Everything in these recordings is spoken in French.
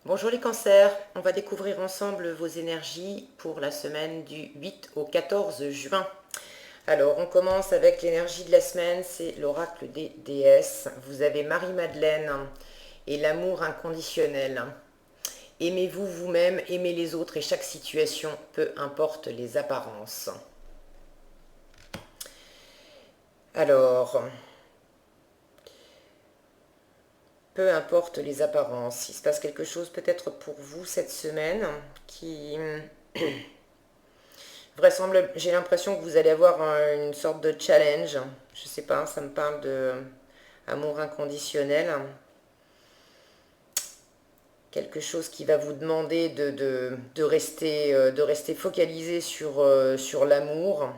Bonjour les cancers, on va découvrir ensemble vos énergies pour la semaine du 8 au 14 juin. Alors on commence avec l'énergie de la semaine, c'est l'oracle des déesses. Vous avez Marie-Madeleine et l'amour inconditionnel. Aimez-vous vous-même, aimez les autres et chaque situation, peu importe les apparences. Alors, peu importe les apparences, il se passe quelque chose peut-être pour vous cette semaine qui vraisemblable, j'ai l'impression que vous allez avoir une sorte de challenge. Je sais pas, ça me parle de amour inconditionnel. Quelque chose qui va vous demander de rester focalisé sur l'amour,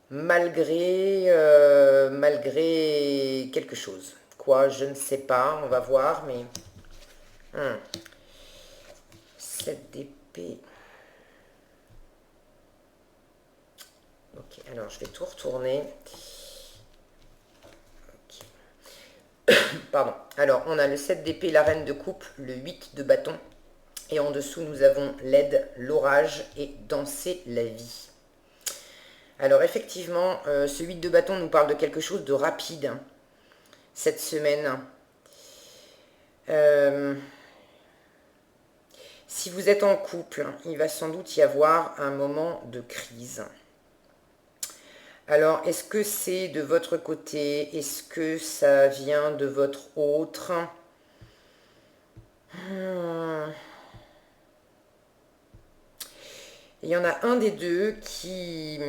malgré quelque chose. Quoi, je ne sais pas, on va voir, mais... 7 d'épée. Ok, alors je vais tout retourner. Pardon. Alors, on a le 7 d'épée, la reine de coupe, le 8 de bâton. Et en dessous, nous avons l'aide, l'orage et danser la vie. Alors, effectivement, ce 8 de bâton nous parle de quelque chose de rapide cette semaine. Si vous êtes en couple, il va sans doute y avoir un moment de crise. Alors, est-ce que c'est de votre côté? Est-ce que ça vient de votre autre? Il y en a un des deux qui...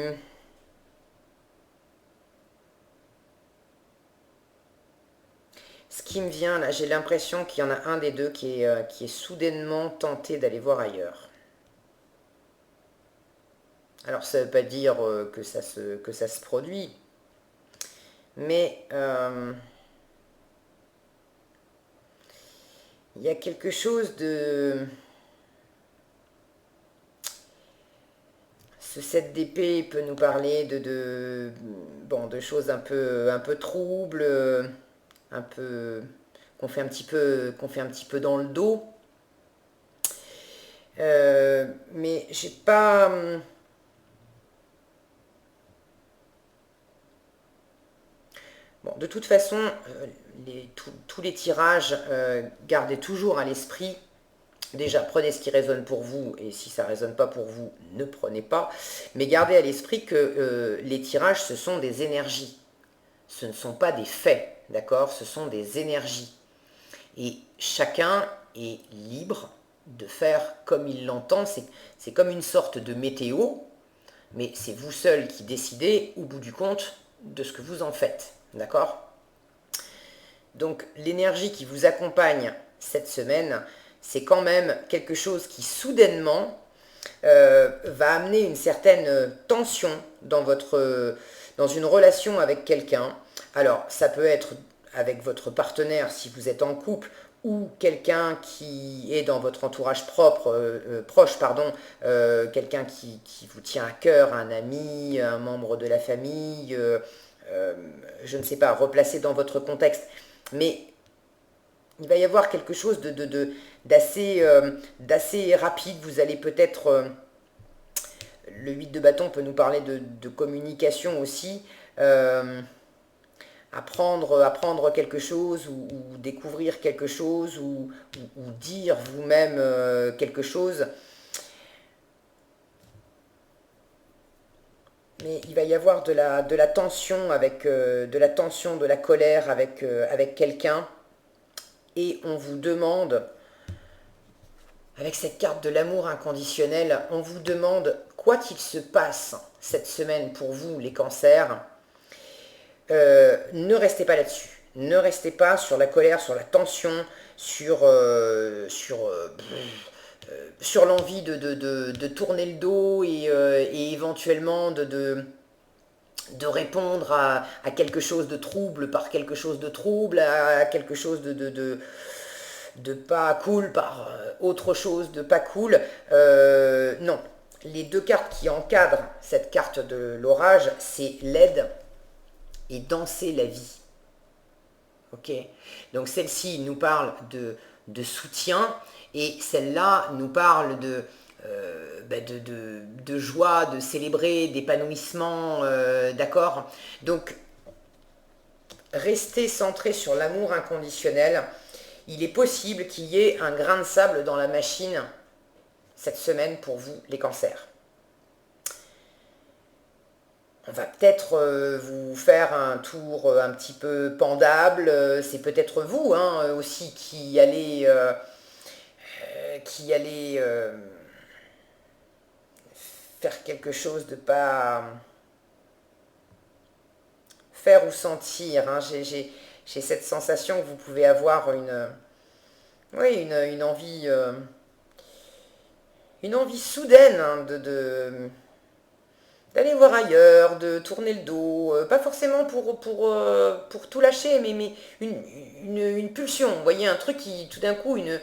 Ce qui me vient là, j'ai l'impression qu'il y en a un des deux qui est soudainement tenté d'aller voir ailleurs. Alors ça ne veut pas dire que ça se produit, mais il y a quelque chose de... Ce 7 d'épée peut nous parler de choses un peu troubles, un peu qu'on fait un petit peu dans le dos. Mais j'ai pas... Bon, de toute façon, tous les tirages, gardez toujours à l'esprit. Déjà, prenez ce qui résonne pour vous, et si ça ne résonne pas pour vous, ne prenez pas. Mais gardez à l'esprit que les tirages, ce sont des énergies. Ce ne sont pas des faits, d'accord? Ce sont des énergies. Et chacun est libre de faire comme il l'entend. C'est comme une sorte de météo, mais c'est vous seul qui décidez, au bout du compte, de ce que vous en faites. D'accord? Donc l'énergie qui vous accompagne cette semaine, c'est quand même quelque chose qui soudainement va amener une certaine tension dans une relation avec quelqu'un. Alors ça peut être avec votre partenaire si vous êtes en couple, ou quelqu'un qui est dans votre entourage proche, quelqu'un qui vous tient à cœur, un ami, un membre de la famille, je ne sais pas, replacé dans votre contexte. Mais il va y avoir quelque chose d'assez rapide. Vous allez peut-être... le 8 de bâton peut nous parler de communication aussi. Apprendre quelque chose ou découvrir quelque chose ou dire vous-même quelque chose. Mais il va y avoir de la tension de la colère avec quelqu'un. Et on vous demande, avec cette carte de l'amour inconditionnel, on vous demande, quoi qu'il se passe cette semaine pour vous, les cancers, ne restez pas là-dessus. Ne restez pas sur la colère, sur la tension, sur l'envie de tourner le dos et éventuellement de répondre à quelque chose de trouble par quelque chose de trouble, à quelque chose de pas cool par autre chose de pas cool. Non, les deux cartes qui encadrent cette carte de l'orage, c'est l'aide et danser la vie. ok? Donc celle-ci nous parle de soutien, et celle-là nous parle de joie, de célébrer, d'épanouissement, d'accord? Donc, restez centré sur l'amour inconditionnel. Il est possible qu'il y ait un grain de sable dans la machine cette semaine pour vous, les cancers. On va peut-être vous faire un tour un petit peu pendable. C'est peut-être vous aussi qui allez faire quelque chose de pas faire ou sentir. J'ai cette sensation que vous pouvez avoir une envie soudaine d'aller voir ailleurs, de tourner le dos, pas forcément pour tout lâcher, mais une pulsion. Vous voyez, un truc qui, tout d'un coup, une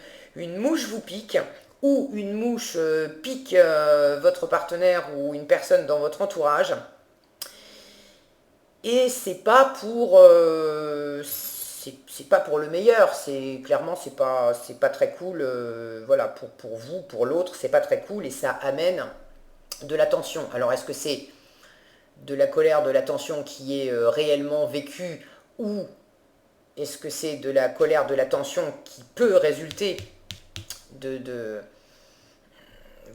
mouche vous pique, ou une mouche pique votre partenaire ou une personne dans votre entourage. Et c'est pas pour le meilleur, clairement c'est pas très cool, voilà, pour vous, pour l'autre, c'est pas très cool, et ça amène de la tension. Alors est-ce que c'est de la colère, de la tension qui est réellement vécue, ou est-ce que c'est de la colère, de la tension qui peut résulter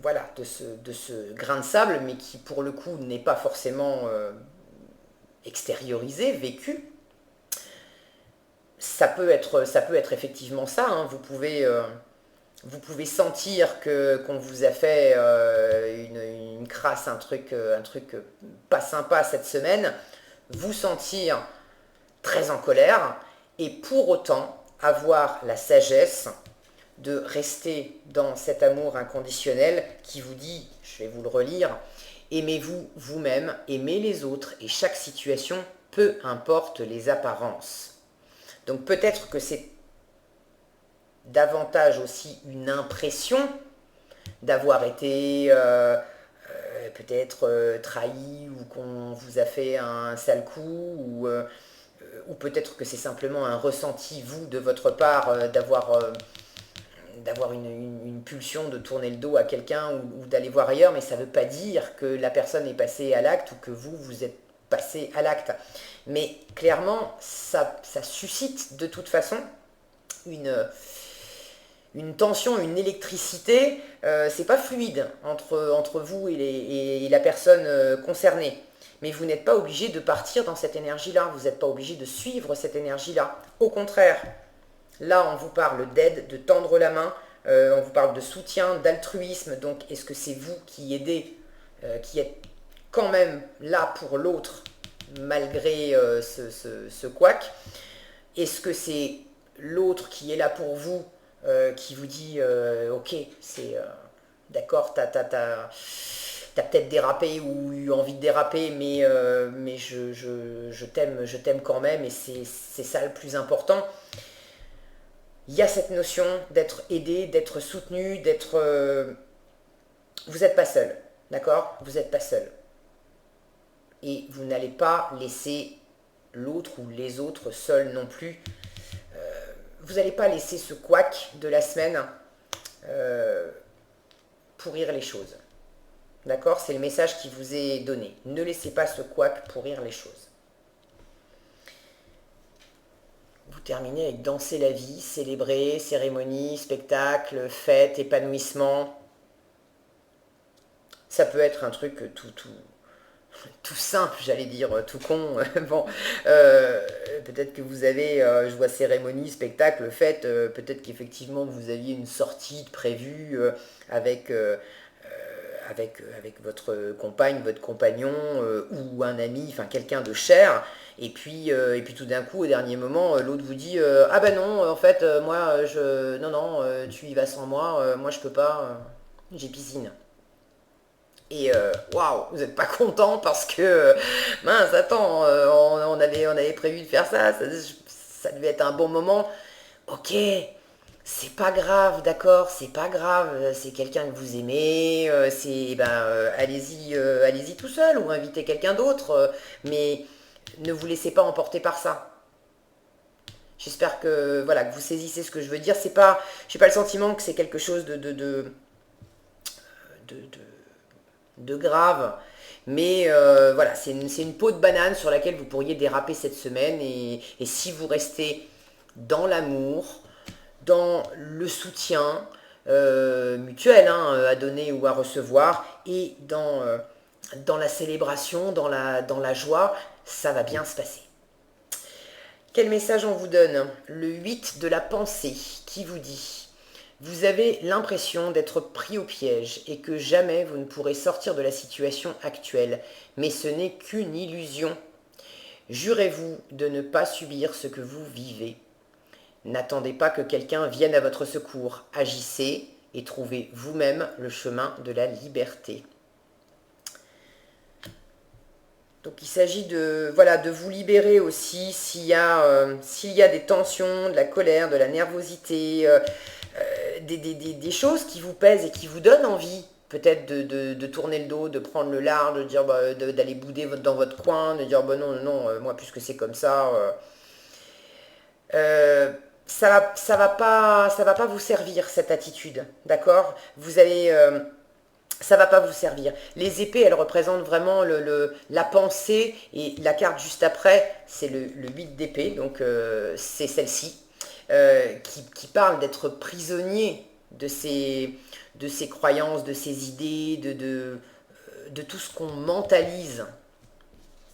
voilà, de ce grain de sable, mais qui pour le coup n'est pas forcément extériorisé, vécu? Ça peut être effectivement ça, hein. Vous pouvez sentir qu'on vous a fait une crasse, un truc pas sympa cette semaine, vous sentir très en colère, et pour autant avoir la sagesse de rester dans cet amour inconditionnel qui vous dit, je vais vous le relire, aimez-vous vous-même, aimez les autres et chaque situation, peu importe les apparences. Donc peut-être que c'est davantage aussi une impression d'avoir été peut-être trahi, ou qu'on vous a fait un sale coup, ou peut-être que c'est simplement un ressenti, vous, de votre part, d'avoir une pulsion de tourner le dos à quelqu'un, ou d'aller voir ailleurs, mais ça ne veut pas dire que la personne est passée à l'acte, ou que vous êtes passé à l'acte. Mais clairement, ça suscite de toute façon une tension, une électricité. C'est pas fluide entre vous et la personne concernée. Mais vous n'êtes pas obligé de partir dans cette énergie-là, vous n'êtes pas obligé de suivre cette énergie-là. Au contraire, là on vous parle d'aide, de tendre la main, on vous parle de soutien, d'altruisme. Donc est-ce que c'est vous qui aidez, qui êtes quand même là pour l'autre, malgré ce couac? Est-ce que c'est l'autre qui est là pour vous, qui vous dit ok, c'est d'accord, t'as peut-être dérapé ou eu envie de déraper, mais je t'aime quand même, et c'est ça le plus important. Il y a cette notion d'être aidé, d'être soutenu, vous n'êtes pas seul, d'accord? Vous n'êtes pas seul. Et vous n'allez pas laisser l'autre ou les autres seuls non plus. Vous n'allez pas laisser ce couac de la semaine pourrir les choses. D'accord? C'est le message qui vous est donné. Ne laissez pas ce couac pourrir les choses. Vous terminez avec danser la vie, célébrer, cérémonie, spectacle, fête, épanouissement. Ça peut être un truc tout simple, j'allais dire, tout con. Bon, peut-être que vous avez, je vois cérémonie, spectacle, fête, peut-être qu'effectivement vous aviez une sortie prévue avec votre compagne, votre compagnon, ou un ami, enfin quelqu'un de cher, et puis tout d'un coup, au dernier moment, l'autre vous dit ah ben non, en fait, moi, non, tu y vas sans moi, moi je peux pas, j'ai piscine. Et waouh, vous n'êtes pas content parce que mince, attends, on avait prévu de faire ça devait être un bon moment. Ok, c'est pas grave, d'accord, c'est pas grave, c'est quelqu'un que vous aimez, allez-y tout seul, ou invitez quelqu'un d'autre, mais ne vous laissez pas emporter par ça. J'espère que, voilà, que vous saisissez ce que je veux dire. C'est pas, j'ai pas le sentiment que c'est quelque chose de, de grave. Mais voilà, c'est une peau de banane sur laquelle vous pourriez déraper cette semaine. Et si vous restez dans l'amour, dans le soutien mutuel hein, à donner ou à recevoir, et dans la célébration, dans la joie, ça va bien se passer. Quel message on vous donne? Le 8 de la pensée qui vous dit: vous avez l'impression d'être pris au piège et que jamais vous ne pourrez sortir de la situation actuelle, mais ce n'est qu'une illusion. Jurez-vous de ne pas subir ce que vous vivez. N'attendez pas que quelqu'un vienne à votre secours. Agissez et trouvez vous-même le chemin de la liberté. Donc il s'agit de, voilà, de vous libérer aussi s'il y a des tensions, de la colère, de la nervosité, des choses qui vous pèsent et qui vous donnent envie peut-être de tourner le dos, de prendre le large, de dire d'aller bouder dans votre coin, de dire non, non, non, moi puisque c'est comme ça, ça va pas vous servir cette attitude, d'accord? Vous allez ça va pas vous servir. Les épées, elles représentent vraiment la pensée, et la carte juste après, c'est le 8 d'épée, donc c'est celle-ci, qui parle d'être prisonnier de ses croyances, de ses idées, de tout ce qu'on mentalise.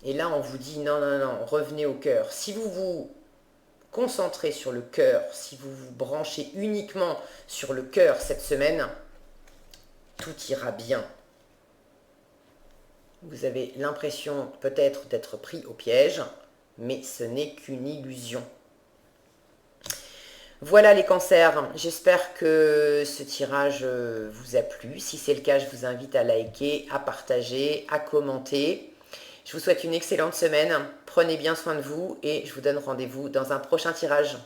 Et là, on vous dit non, non, non, revenez au cœur. Si vous vous concentrez sur le cœur, si vous vous branchez uniquement sur le cœur cette semaine, tout ira bien. Vous avez l'impression peut-être d'être pris au piège, mais ce n'est qu'une illusion. Voilà les cancers, j'espère que ce tirage vous a plu. Si c'est le cas, je vous invite à liker, à partager, à commenter. Je vous souhaite une excellente semaine, prenez bien soin de vous et je vous donne rendez-vous dans un prochain tirage.